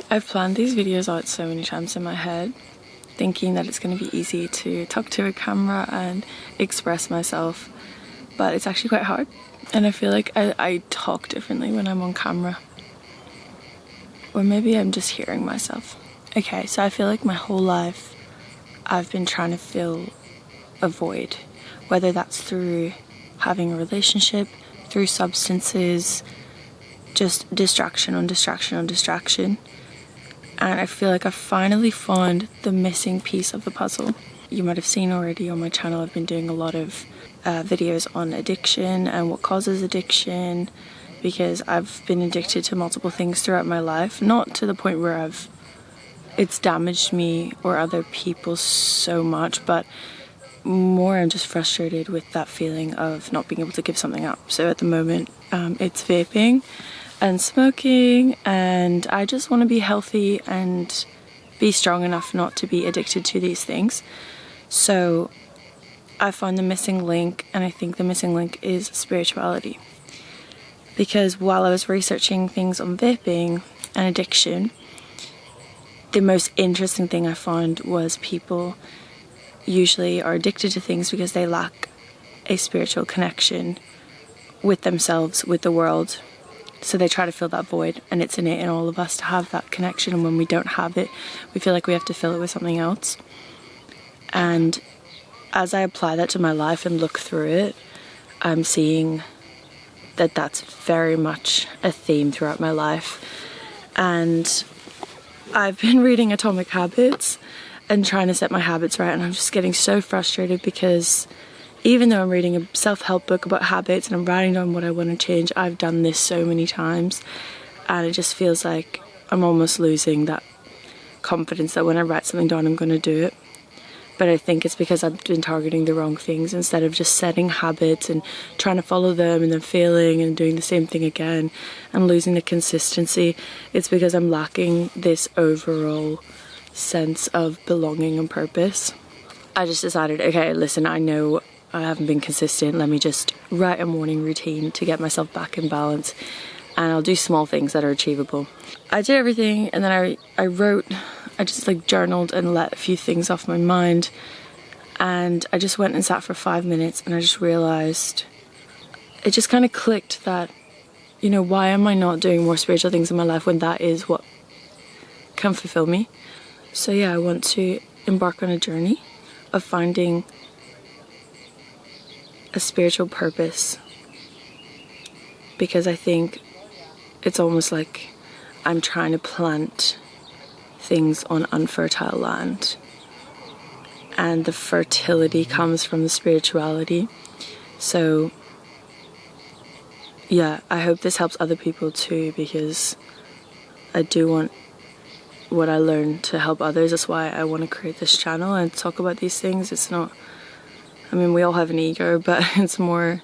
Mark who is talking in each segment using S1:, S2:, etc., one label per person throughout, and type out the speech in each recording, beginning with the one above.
S1: I've planned these videos out so many times in my head, thinking that it's going to be easy to talk to a camera and express myself, but it's actually quite hard, and I feel like I talk differently when I'm on camera. Or maybe I'm just hearing myself. Okay, so I feel like my whole life I've been trying to fill a void, whether that's through having a relationship, through substances, just distraction on distraction on distraction. And I feel like I've finally found the missing piece of the puzzle. You might have seen already on my channel, I've been doing a lot of videos on addiction and what causes addiction, because I've been addicted to multiple things throughout my life, not to the point where it's damaged me or other people so much, but more I'm just frustrated with that feeling of not being able to give something up. So at the moment it's vaping and smoking, and I just want to be healthy and be strong enough not to be addicted to these things. So I found the missing link, and I think the missing link is spirituality. Because while I was researching things on vaping and addiction, the most interesting thing I found was people usually are addicted to things because they lack a spiritual connection with themselves, with the world. So they try to fill that void, and it's innate in all of us to have that connection, and when we don't have it, we feel like we have to fill it with something else. And as I apply that to my life and look through it, I'm seeing that that's very much a theme throughout my life. And I've been reading Atomic Habits and trying to set my habits right, and I'm just getting so frustrated because even though I'm reading a self-help book about habits and I'm writing down what I want to change, I've done this so many times, and it just feels like I'm almost losing that confidence that when I write something down I'm going to do it. But I think it's because I've been targeting the wrong things. Instead of just setting habits and trying to follow them and then failing and doing the same thing again and losing the consistency, it's because I'm lacking this overall sense of belonging and purpose. I just decided, okay, listen, I know I haven't been consistent. Let me just write a morning routine to get myself back in balance, and I'll do small things that are achievable. I did everything, and then I wrote, I just like journaled and let a few things off my mind, and I just went and sat for 5 minutes, and I just realized, it just kind of clicked that, you know, why am I not doing more spiritual things in my life when that is what can fulfill me? So yeah, I want to embark on a journey of finding a spiritual purpose, because I think it's almost like I'm trying to plant things on unfertile land, and the fertility comes from the spirituality. So yeah, I hope this helps other people too, because I do want what I learned to help others. That's why I want to create this channel and talk about these things. It's not, I mean, we all have an ego, but it's more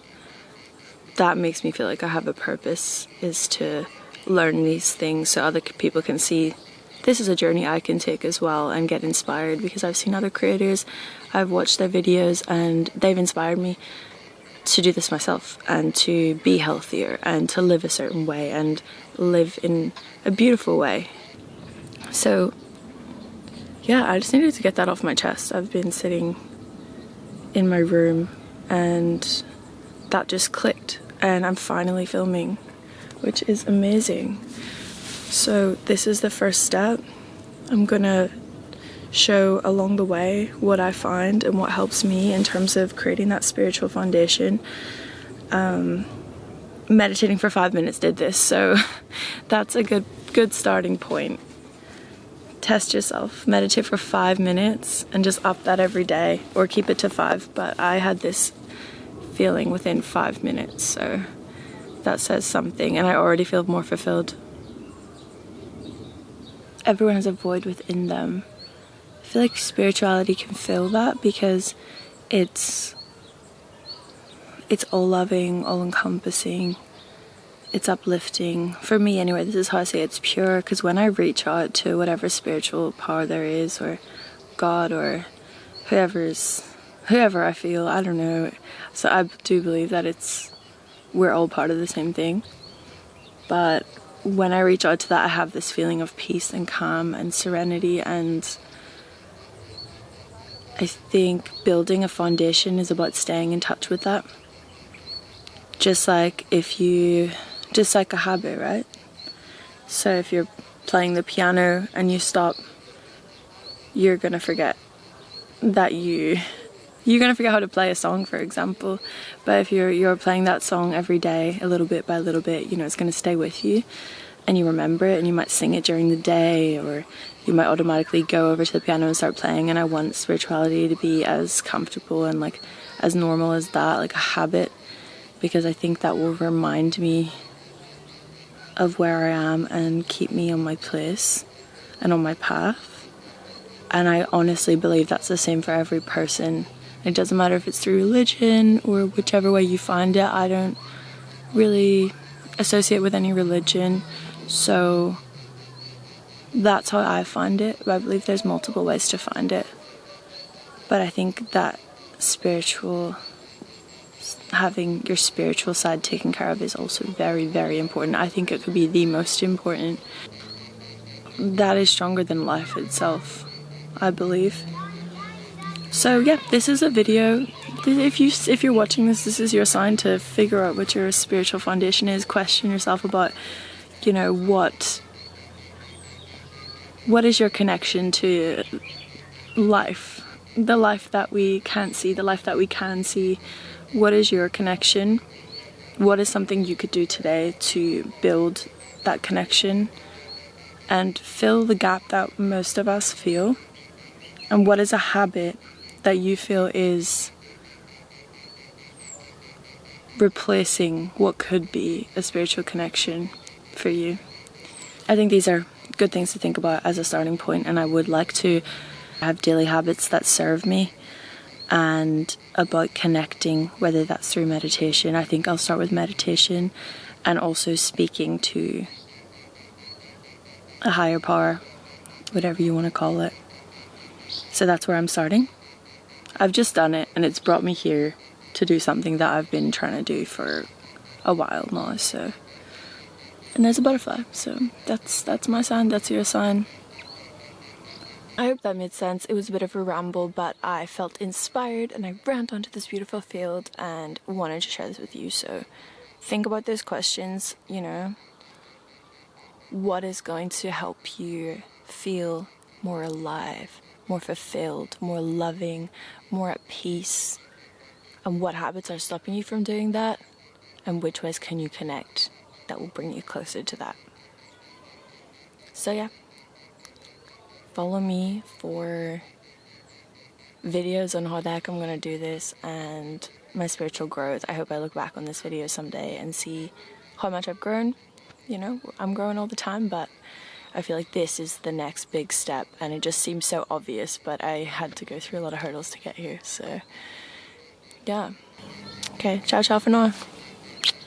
S1: that makes me feel like I have a purpose, is to learn these things so other people can see this is a journey I can take as well and get inspired, because I've seen other creators, I've watched their videos, and they've inspired me to do this myself and to be healthier and to live a certain way and live in a beautiful way. So yeah, I just needed to get that off my chest. I've been sitting in my room and that just clicked, and I'm finally filming, which is amazing. So this is the first step. I'm gonna show along the way what I find and what helps me in terms of creating that spiritual foundation. Meditating for 5 minutes did this, so that's a good starting point. Test yourself, meditate for 5 minutes and just up that every day, or keep it to 5, but I had this feeling within 5 minutes, so that says something, and I already feel more fulfilled. Everyone has a void within them. I feel like spirituality can fill that, because it's all loving, all encompassing, it's uplifting. For me anyway, this is how I say it's pure, because when I reach out to whatever spiritual power there is, or God, or whoever I feel, I don't know. So I do believe that we're all part of the same thing. But when I reach out to that, I have this feeling of peace and calm and serenity, and I think building a foundation is about staying in touch with that. Just like a habit, right? So if you're playing the piano and you stop, you're gonna forget you're gonna forget how to play a song, for example. But if you're playing that song every day, a little bit by little bit, you know, it's gonna stay with you, and you remember it, and you might sing it during the day, or you might automatically go over to the piano and start playing. And I want spirituality to be as comfortable and like as normal as that, like a habit, because I think that will remind me of where I am and keep me on my place and on my path. And I honestly believe that's the same for every person. It doesn't matter if it's through religion or whichever way you find it. I don't really associate with any religion, so that's how I find it. But I believe there's multiple ways to find it. But I think that having your spiritual side taken care of is also very, very important. I think it could be the most important. That is stronger than life itself, I believe. So yeah, this is a video. If you're watching this is your sign to figure out what your spiritual foundation is. Question yourself about, you know, what is your connection to life? The life that we can't see, the life that we can see. What is your connection? What is something you could do today to build that connection and fill the gap that most of us feel? And what is a habit that you feel is replacing what could be a spiritual connection for you? I think these are good things to think about as a starting point, and I would like to have daily habits that serve me, and about connecting, whether that's through meditation. I think I'll start with meditation, and also speaking to a higher power, whatever you want to call it. So that's where I'm starting. I've just done it, and it's brought me here to do something that I've been trying to do for a while now. So, and there's a butterfly, so that's my sign, that's your sign. I hope that made sense. It was a bit of a ramble, but I felt inspired and I ran onto this beautiful field and wanted to share this with you. So think about those questions, you know. What is going to help you feel more alive, more fulfilled, more loving, more at peace? And what habits are stopping you from doing that? And which ways can you connect that will bring you closer to that? So yeah. Follow me for videos on how the heck I'm gonna do this and my spiritual growth. I hope I look back on this video someday and see how much I've grown. You know, I'm growing all the time, but I feel like this is the next big step, and it just seems so obvious, but I had to go through a lot of hurdles to get here. So yeah. Okay, ciao ciao for now.